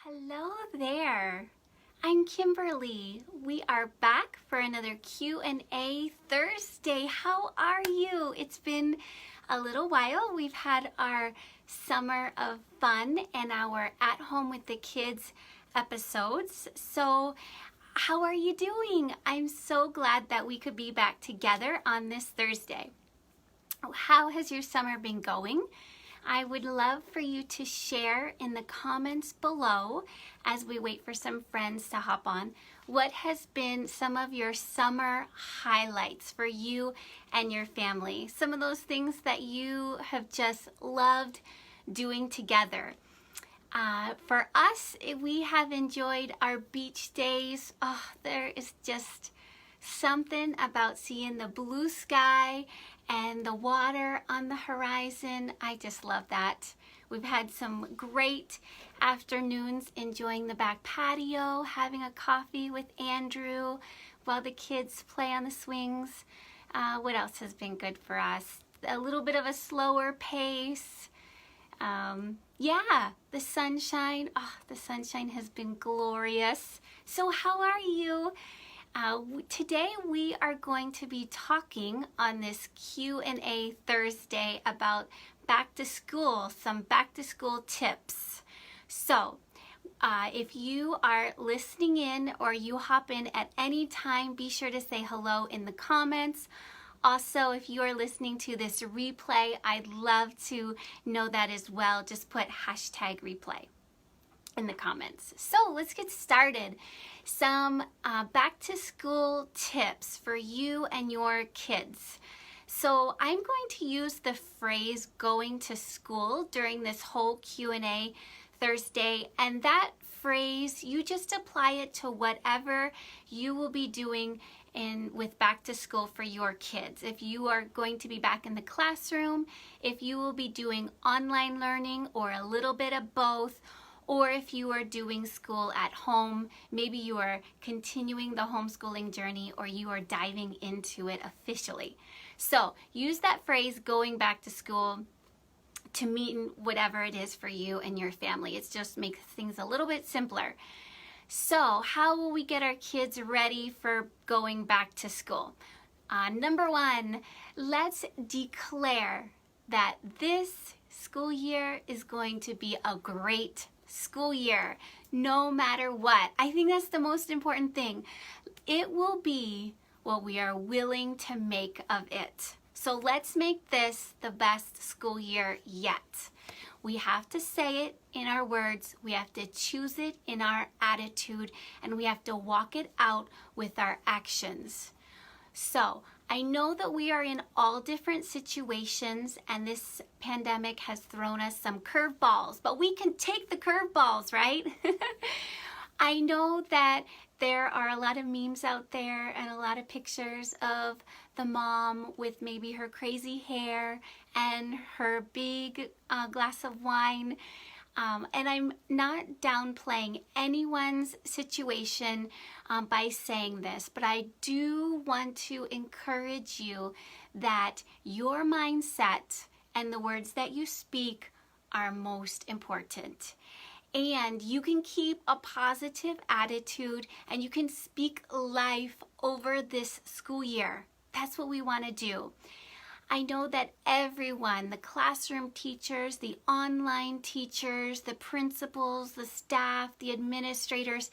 Hello there. I'm Kimberly. We are back for another Q&A Thursday. How are you? It's been a little while. We've had our summer of fun and our at home with the kids episodes. So how are you doing? I'm so glad that we could be back together on this Thursday. How has your summer been going? I would love for you to share in the comments below as we wait for some friends to hop on. What has been some of your summer highlights for you and your family? Some of those things that you have just loved doing together. For us, we have enjoyed our beach days. Oh, there is just something about seeing the blue sky and the water on the horizon. I just love that. We've had some great afternoons enjoying the back patio, having a coffee with Andrew while the kids play on the swings. What else has been good for us? A little bit of a slower pace. Yeah, the sunshine. Oh, the sunshine has been glorious. So how are you? Today we are going to be talking on this Q&A Thursday about back to school, some back to school tips. So if you are listening in or you hop in at any time, be sure to say hello in the comments. Also, if you are listening to this replay, I'd love to know that as well. Just put #replay in the comments. So let's get started. Some back to school tips for you and your kids. So I'm going to use the phrase going to school during this whole Q&A Thursday, and that phrase, you just apply it to whatever you will be doing with back to school for your kids. If you are going to be back in the classroom, if you will be doing online learning or a little bit of both, or if you are doing school at home, maybe you are continuing the homeschooling journey or you are diving into it officially. So use that phrase, going back to school, to mean whatever it is for you and your family. It just makes things a little bit simpler. So how will we get our kids ready for going back to school? Number one, let's declare that this school year is going to be a great school year, no matter what. I think that's the most important thing. It will be what we are willing to make of it. So let's make this the best school year yet. We have to say it in our words, we have to choose it in our attitude, and we have to walk it out with our actions. So I know that we are in all different situations, and this pandemic has thrown us some curveballs, but we can take the curveballs, right? I know that there are a lot of memes out there and a lot of pictures of the mom with maybe her crazy hair and her big glass of wine. And I'm not downplaying anyone's situation by saying this, but I do want to encourage you that your mindset and the words that you speak are most important. And you can keep a positive attitude and you can speak life over this school year. That's what we want to do. I know that everyone, the classroom teachers, the online teachers, the principals, the staff, the administrators,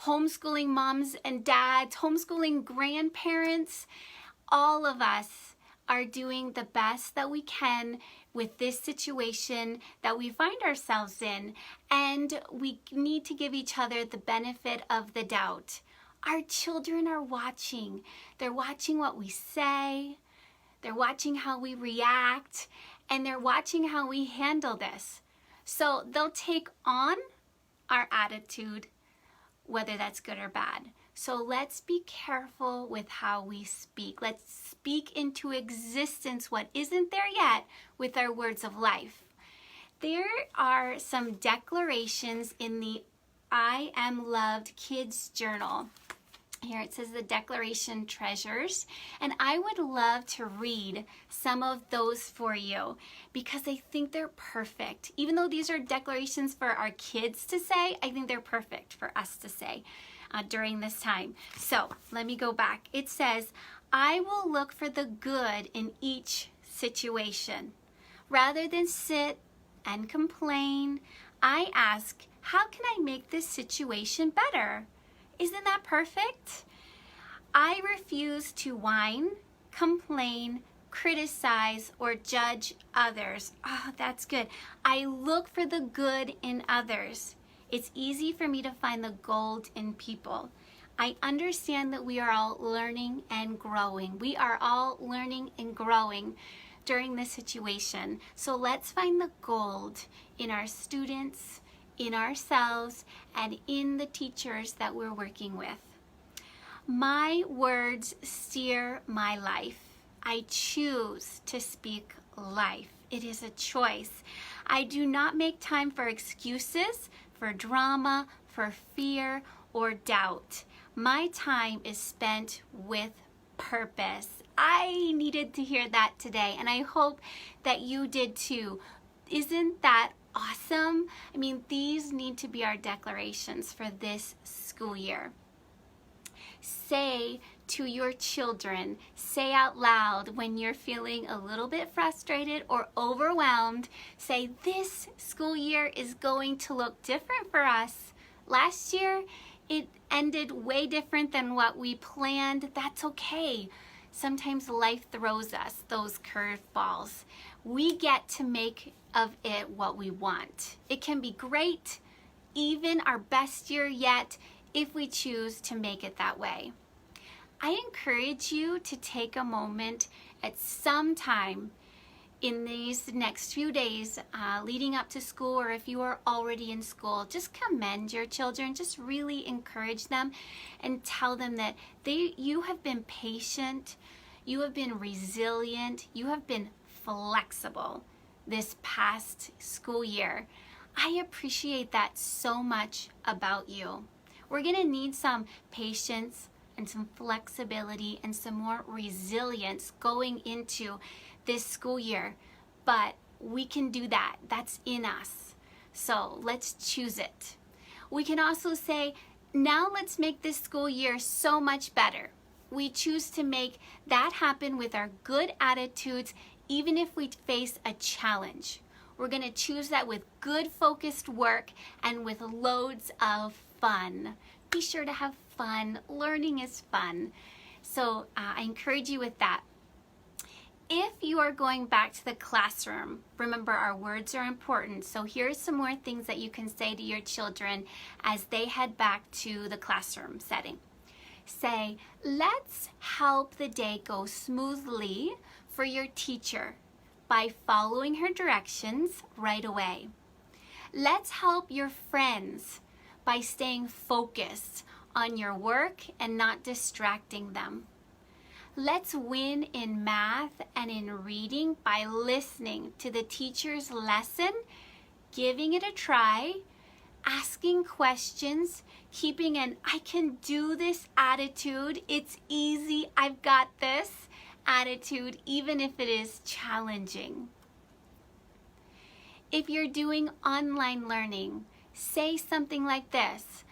homeschooling moms and dads, homeschooling grandparents, all of us are doing the best that we can with this situation that we find ourselves in, and we need to give each other the benefit of the doubt. Our children are watching. They're watching what we say. They're watching how we react, and they're watching how we handle this. So they'll take on our attitude, whether that's good or bad. So let's be careful with how we speak. Let's speak into existence what isn't there yet with our words of life. There are some declarations in the I Am Loved Kids Journal. Here it says the declaration treasures, and I would love to read some of those for you because I think they're perfect. Even though these are declarations for our kids to say, I think they're perfect for us to say during this time. So let me go back. It says, I will look for the good in each situation. Rather than sit and complain, I ask, how can I make this situation better? Isn't that perfect? I refuse to whine, complain, criticize, or judge others. Oh, that's good. I look for the good in others. It's easy for me to find the gold in people. I understand that we are all learning and growing. We are all learning and growing during this situation. So let's find the gold in our students, in ourselves, and in the teachers that we're working with. My words steer my life. I choose to speak life. It is a choice. I do not make time for excuses, for drama, for fear, or doubt. My time is spent with purpose. I needed to hear that today, and I hope that you did too. Isn't that awesome? I mean, these need to be our declarations for this school year. Say to your children, say out loud when you're feeling a little bit frustrated or overwhelmed, say, this school year is going to look different for us. Last year, it ended way different than what we planned. That's okay. Sometimes life throws us those curveballs. We get to make of it what we want. It can be great, even our best year yet, if we choose to make it that way. I encourage you to take a moment at some time in these next few days leading up to school, or if you are already in school, just commend your children, just really encourage them and tell them that you have been patient, you have been resilient, you have been flexible this past school year. I appreciate that so much about you. We're gonna need some patience and some flexibility and some more resilience going into this school year, but we can do that. That's in us. So let's choose it. We can also say, now let's make this school year so much better. We choose to make that happen with our good attitudes, even if we face a challenge. We're gonna choose that with good focused work and with loads of fun. Be sure to have fun. Learning is fun. So I encourage you with that. If you are going back to the classroom, remember our words are important. So here's some more things that you can say to your children as they head back to the classroom setting. Say, let's help the day go smoothly for your teacher by following her directions right away. Let's help your friends by staying focused on your work and not distracting them. Let's win in math and in reading by listening to the teacher's lesson, giving it a try, asking questions, keeping an I can do this attitude. It's easy, I've got this attitude, even if it is challenging. If you're doing online learning, say something like this: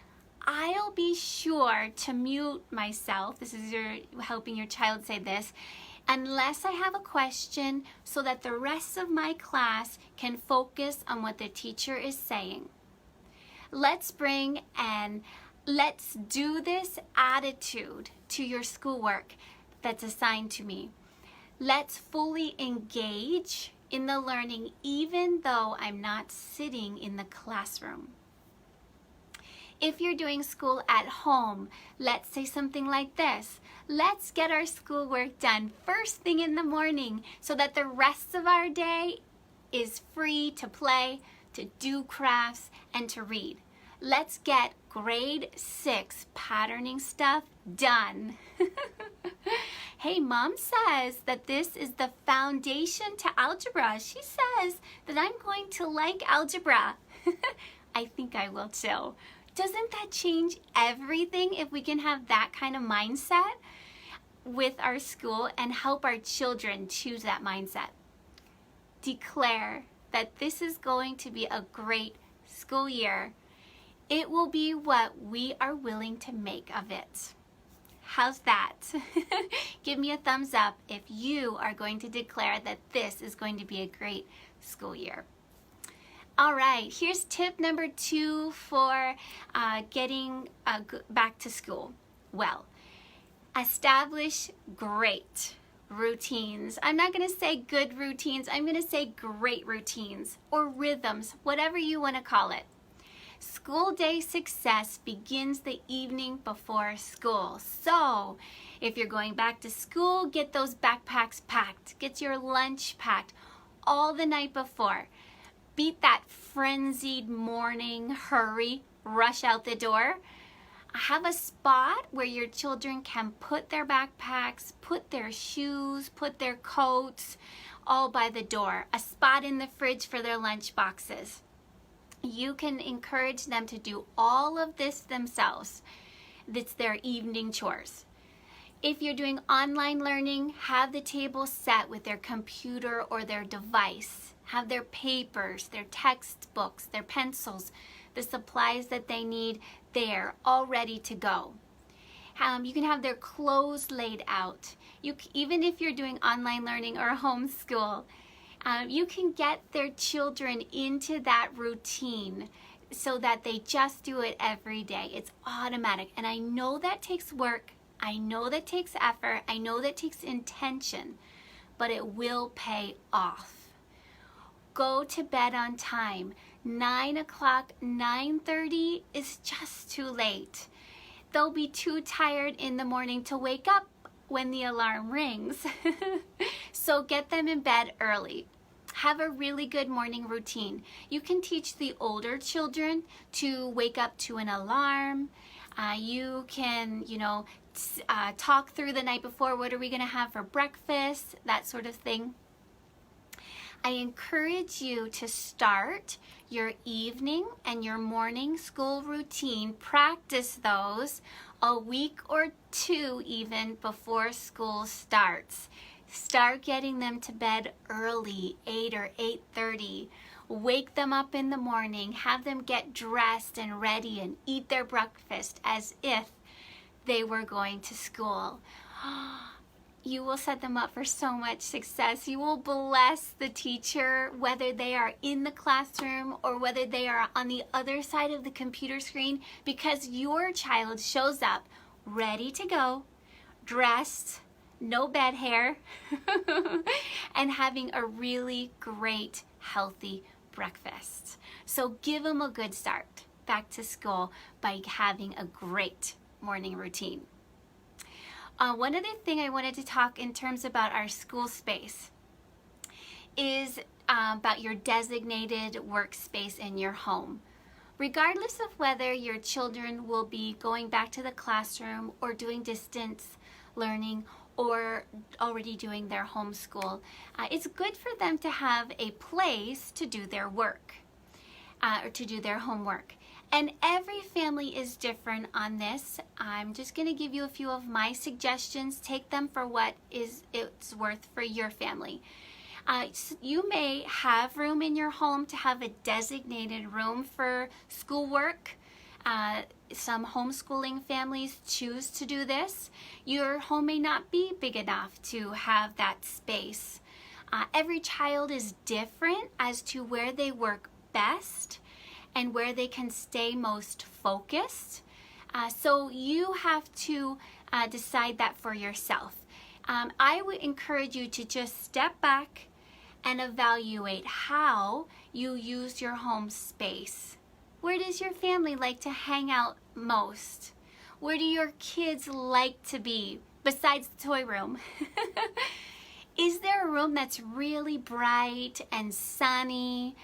I'll be sure to mute myself. This is helping your child say this, unless I have a question, so that the rest of my class can focus on what the teacher is saying. Let's bring and let's do this attitude to your schoolwork that's assigned to me. Let's fully engage in the learning, even though I'm not sitting in the classroom. If you're doing school at home, let's say something like this: let's get our schoolwork done first thing in the morning so that the rest of our day is free to play, to do crafts, and to read. Let's get grade 6 patterning stuff done. Hey, Mom says that this is the foundation to algebra. She says that I'm going to like algebra. I think I will too. Doesn't that change everything if we can have that kind of mindset with our school and help our children choose that mindset? Declare that this is going to be a great school year. It will be what we are willing to make of it. How's that? Give me a thumbs up if you are going to declare that this is going to be a great school year. All right, here's tip number 2 for getting back to school. Well, establish great routines. I'm not going to say good routines. I'm going to say great routines or rhythms, whatever you want to call it. School day success begins the evening before school. So if you're going back to school, get those backpacks packed. Get your lunch packed all the night before. Beat that frenzied morning hurry, rush out the door. Have a spot where your children can put their backpacks, put their shoes, put their coats, all by the door. A spot in the fridge for their lunch boxes. You can encourage them to do all of this themselves. It's their evening chores. If you're doing online learning, have the table set with their computer or their device. Have their papers, their textbooks, their pencils, the supplies that they need there, all ready to go. You can have their clothes laid out. Even if you're doing online learning or homeschool, you can get their children into that routine so that they just do it every day. It's automatic. And I know that takes work. I know that takes effort. I know that takes intention, but it will pay off. Go to bed on time. 9 o'clock, 9:30 is just too late. They'll be too tired in the morning to wake up when the alarm rings. So get them in bed early. Have a really good morning routine. You can teach the older children to wake up to an alarm. You can, talk through the night before, what are we going to have for breakfast, that sort of thing. I encourage you to start your evening and your morning school routine. Practice those a week or 2 even before school starts. Start getting them to bed early, 8 or 8:30. Wake them up in the morning. Have them get dressed and ready and eat their breakfast as if they were going to school. You will set them up for so much success. You will bless the teacher, whether they are in the classroom or whether they are on the other side of the computer screen, because your child shows up ready to go, dressed, no bed hair, and having a really great, healthy breakfast. So give them a good start back to school by having a great morning routine. One other thing I wanted to talk in terms about our school space is about your designated workspace in your home. Regardless of whether your children will be going back to the classroom or doing distance learning or already doing their homeschool, it's good for them to have a place to do their work or to do their homework. And every family is different on this. I'm just going to give you a few of my suggestions. Take them for what it's worth for your family. You may have room in your home to have a designated room for schoolwork. Some homeschooling families choose to do this. Your home may not be big enough to have that space. Every child is different as to where they work best and where they can stay most focused. So you have to decide that for yourself. I would encourage you to just step back and evaluate how you use your home space. Where does your family like to hang out most? Where do your kids like to be besides the toy room? Is there a room that's really bright and sunny?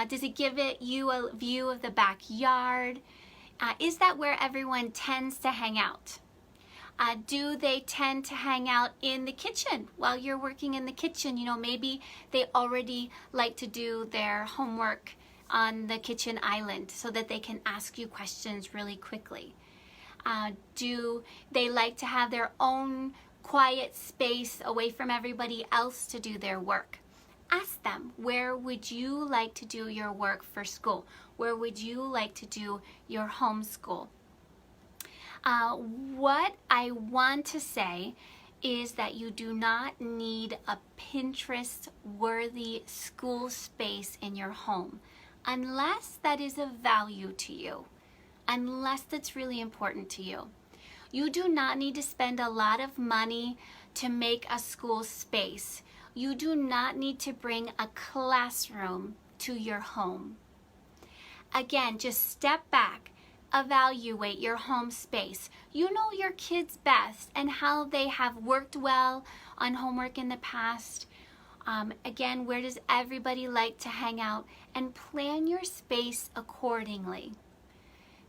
Does it give you a view of the backyard? Is that where everyone tends to hang out? Do they tend to hang out in the kitchen while you're working in the kitchen? Maybe they already like to do their homework on the kitchen island so that they can ask you questions really quickly? Do they like to have their own quiet space away from everybody else to do their work? Ask them, where would you like to do your work for school? Where would you like to do your homeschool? What I want to say is that you do not need a Pinterest-worthy school space in your home unless that is of value to you, unless that's really important to you. You do not need to spend a lot of money to make a school space. You do not need to bring a classroom to your home. Again, just step back, evaluate your home space. You know your kids best and how they have worked well on homework in the past. Again, where does everybody like to hang out? And plan your space accordingly.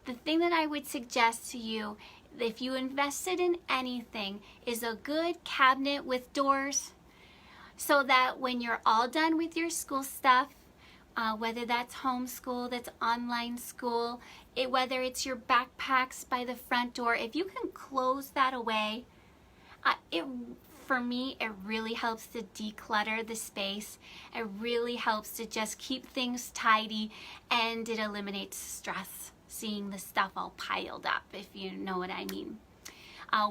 The thing that I would suggest to you, if you invested in anything, is a good cabinet with doors, so that when you're all done with your school stuff, whether that's homeschool, that's online school, whether it's your backpacks by the front door, if you can close that away, for me, it really helps to declutter the space. It really helps to just keep things tidy, and it eliminates stress, seeing the stuff all piled up, if you know what I mean.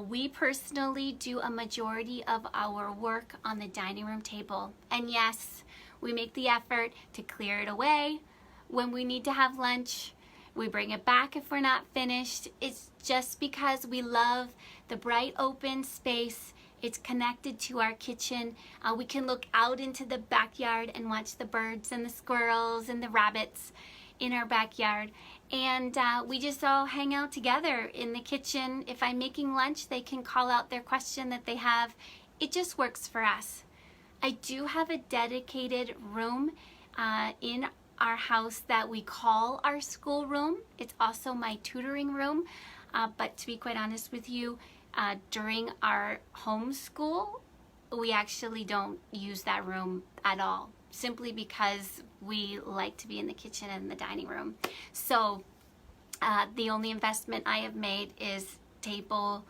We personally do a majority of our work on the dining room table. And yes, we make the effort to clear it away when we need to have lunch. We bring it back if we're not finished. It's just because we love the bright open space. It's connected to our kitchen. We can look out into the backyard and watch the birds and the squirrels and the rabbits in our backyard. And we just all hang out together in the kitchen. If I'm making lunch, they can call out their question that they have. It just works for us. I do have a dedicated room in our house that we call our school room. It's also my tutoring room. But to be quite honest with you, during our homeschool, we actually don't use that room at all, simply because we like to be in the kitchen and the dining room. So the only investment I have made is table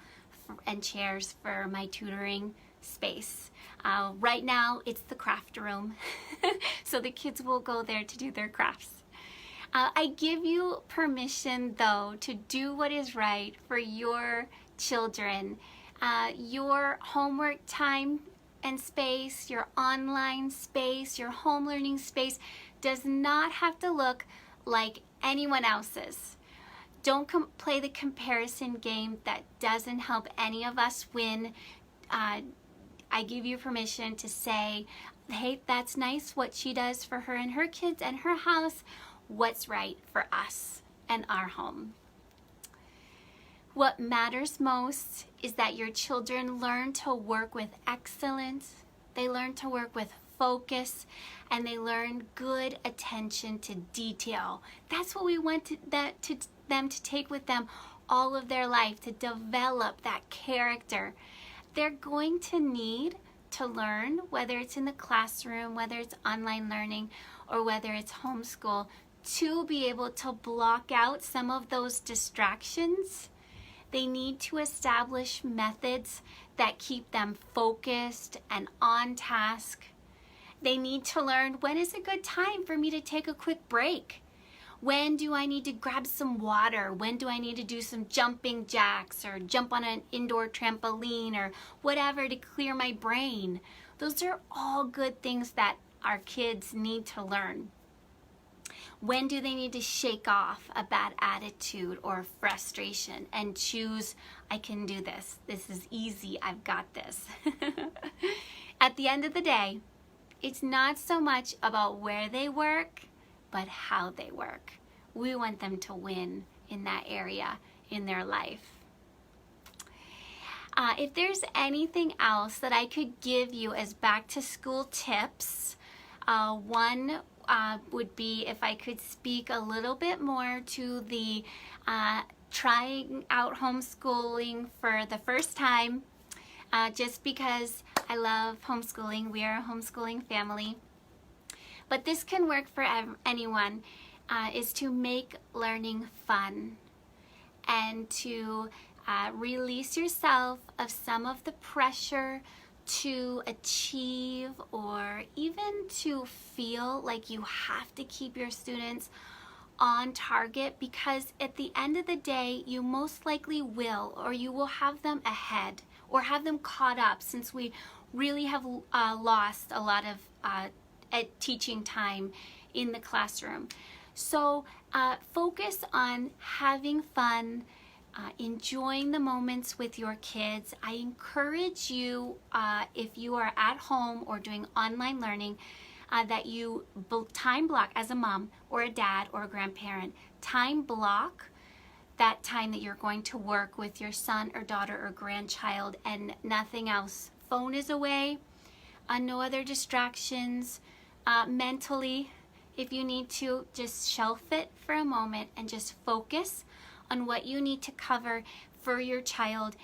and chairs for my tutoring space. Right now it's the craft room, so the kids will go there to do their crafts. I give you permission though to do what is right for your children. Your homework time and space, your online space, your home learning space does not have to look like anyone else's. Don't play the comparison game. That doesn't help any of us win. I give you permission to say, hey, that's nice what she does for her and her kids and her house. What's right for us and our home? What matters most is that your children learn to work with excellence, they learn to work with focus, and they learn good attention to detail. That's what we want them to take with them all of their life, to develop that character. They're going to need to learn, whether it's in the classroom, whether it's online learning, or whether it's homeschool, to be able to block out some of those distractions. They need to establish methods that keep them focused and on task. They need to learn, when is a good time for me to take a quick break? When do I need to grab some water? When do I need to do some jumping jacks or jump on an indoor trampoline or whatever to clear my brain? Those are all good things that our kids need to learn. When do they need to shake off a bad attitude or frustration and choose, I can do this. This is easy. I've got this. At the end of the day, it's not so much about where they work, but how they work. We want them to win in that area in their life. If there's anything else that I could give you as back to school tips, one would be if I could speak a little bit more to the trying out homeschooling for the first time, just because I love homeschooling. We are a homeschooling family. But this can work for anyone. is to make learning fun and to release yourself of some of the pressure to achieve or even to feel like you have to keep your students on target, because at the end of the day you most likely will, or you will have them ahead or have them caught up, since we really have lost a lot of teaching time in the classroom. So focus on having fun, enjoying the moments with your kids. I encourage you, if you are at home or doing online learning, that you time block, as a mom or a dad or a grandparent, time block that time that you're going to work with your son or daughter or grandchild and nothing else. Phone is away, no other distractions. Mentally, if you need to, just shelf it for a moment and just focus on what you need to cover for your child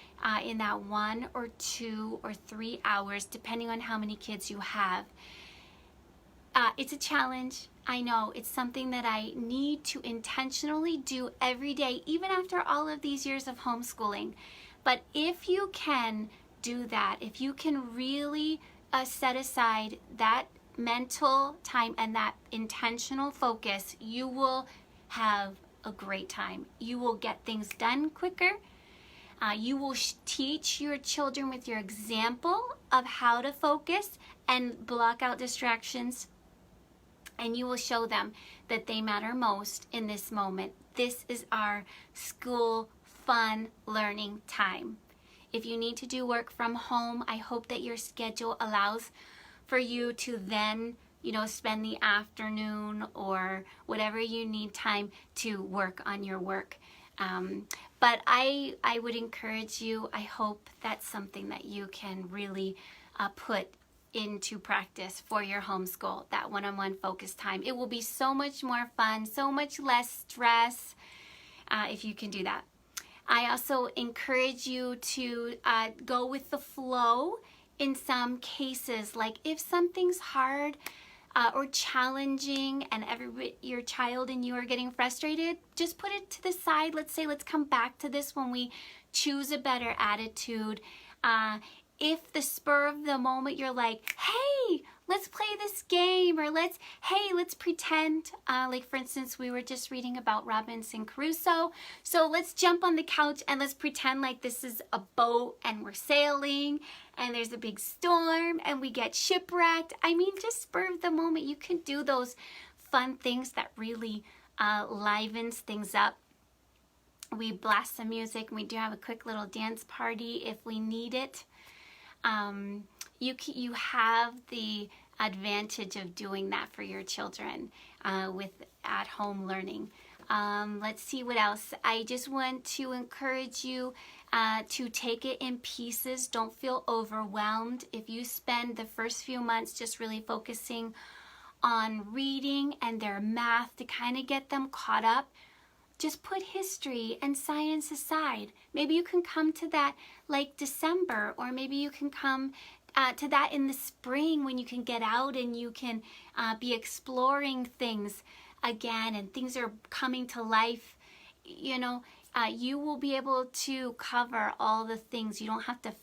in that 1 or 2 or 3 hours, depending on how many kids you have. It's a challenge. I know it's something that I need to intentionally do every day, even after all of these years of homeschooling. But if you can do that, if you can really set aside that mental time and that intentional focus, you will have a great time. You will get things done quicker. You will teach your children with your example of how to focus and block out distractions. And you will show them that they matter most in this moment. This is our school fun learning time. If you need to do work from home, I hope that your schedule allows for you to then, spend the afternoon or whatever you need time to work on your work. But I would encourage you, I hope that's something that you can really put into practice for your homeschool, that one-on-one focus time. It will be so much more fun, so much less stress if you can do that. I also encourage you to go with the flow in some cases. Like if something's hard or challenging and your child and you are getting frustrated, just put it to the side. Let's come back to this when we choose a better attitude. If the spur of the moment you're like, hey, let's play this game, or let's pretend, like for instance, we were just reading about Robinson Crusoe, so let's jump on the couch and let's pretend like this is a boat and we're sailing and there's a big storm and we get shipwrecked. I mean, just spur of the moment, you can do those fun things that really livens things up. We blast some music and we do have a quick little dance party if we need it. You have the advantage of doing that for your children with at-home learning. Let's see what else. I just want to encourage you to take it in pieces. Don't feel overwhelmed. If you spend the first few months just really focusing on reading and their math to kind of get them caught up, just put history and science aside. Maybe you can come to that like December, or maybe you can come to that in the spring when you can get out and you can be exploring things again and things are coming to life. You will be able to cover all the things. You don't have to,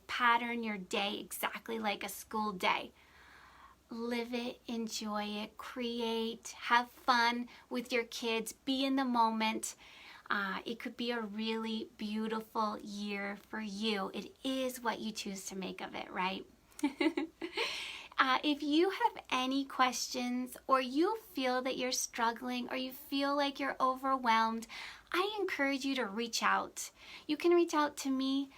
pattern your day exactly like a school day. Live it, enjoy it, create, have fun with your kids, be in the moment. It could be a really beautiful year for you. It is what you choose to make of it, right? If you have any questions, or you feel that you're struggling, or you feel like you're overwhelmed, I encourage you to reach out. You can reach out to me.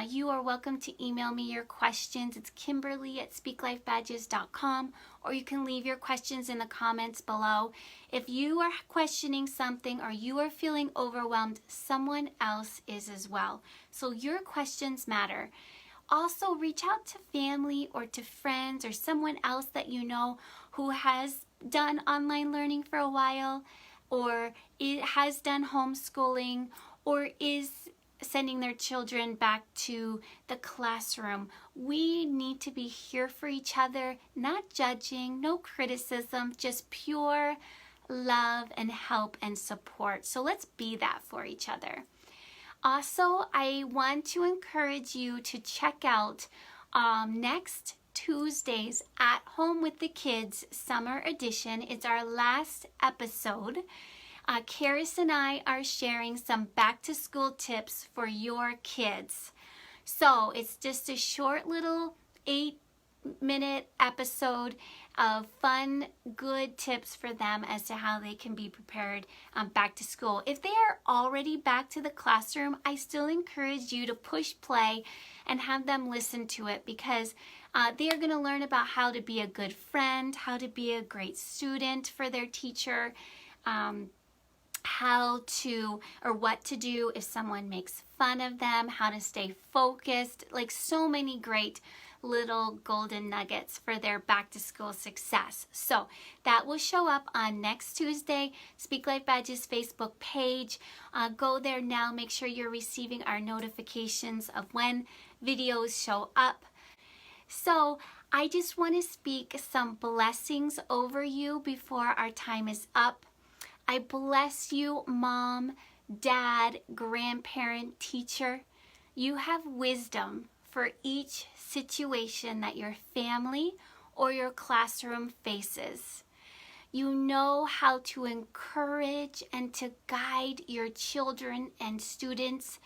You are welcome to email me your questions. It's Kimberly@SpeakLifeBadges.com, or you can leave your questions in the comments below. If you are questioning something or you are feeling overwhelmed, someone else is as well. So your questions matter. Also, reach out to family or to friends or someone else that you know who has done online learning for a while, or it has done homeschooling, or is sending their children back to the classroom. We need to be here for each other, not judging, no criticism, just pure love and help and support. So let's be that for each other. Also, I want to encourage you to check out next Tuesday's At Home with the Kids Summer Edition. It's our last episode. Karis and I are sharing some back to school tips for your kids. So it's just a short little 8-minute episode of fun, good tips for them as to how they can be prepared back to school. If they are already back to the classroom, I still encourage you to push play and have them listen to it, because they are going to learn about how to be a good friend, how to be a great student for their teacher, how to or what to do if someone makes fun of them, how to stay focused, like so many great little golden nuggets for their back to school success. So that will show up on next Tuesday, Speak Life Badges Facebook page. Go there now, make sure you're receiving our notifications of when videos show up. So I just want to speak some blessings over you before our time is up. I bless you, mom, dad, grandparent, teacher. You have wisdom for each situation that your family or your classroom faces. You know how to encourage and to guide your children and students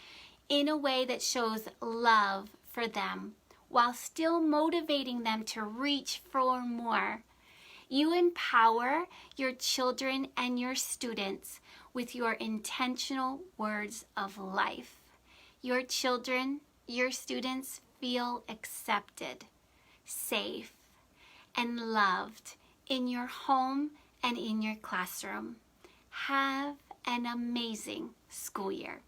in a way that shows love for them, while still motivating them to reach for more. You empower your children and your students with your intentional words of life. Your children, your students feel accepted, safe, and loved in your home and in your classroom. Have an amazing school year.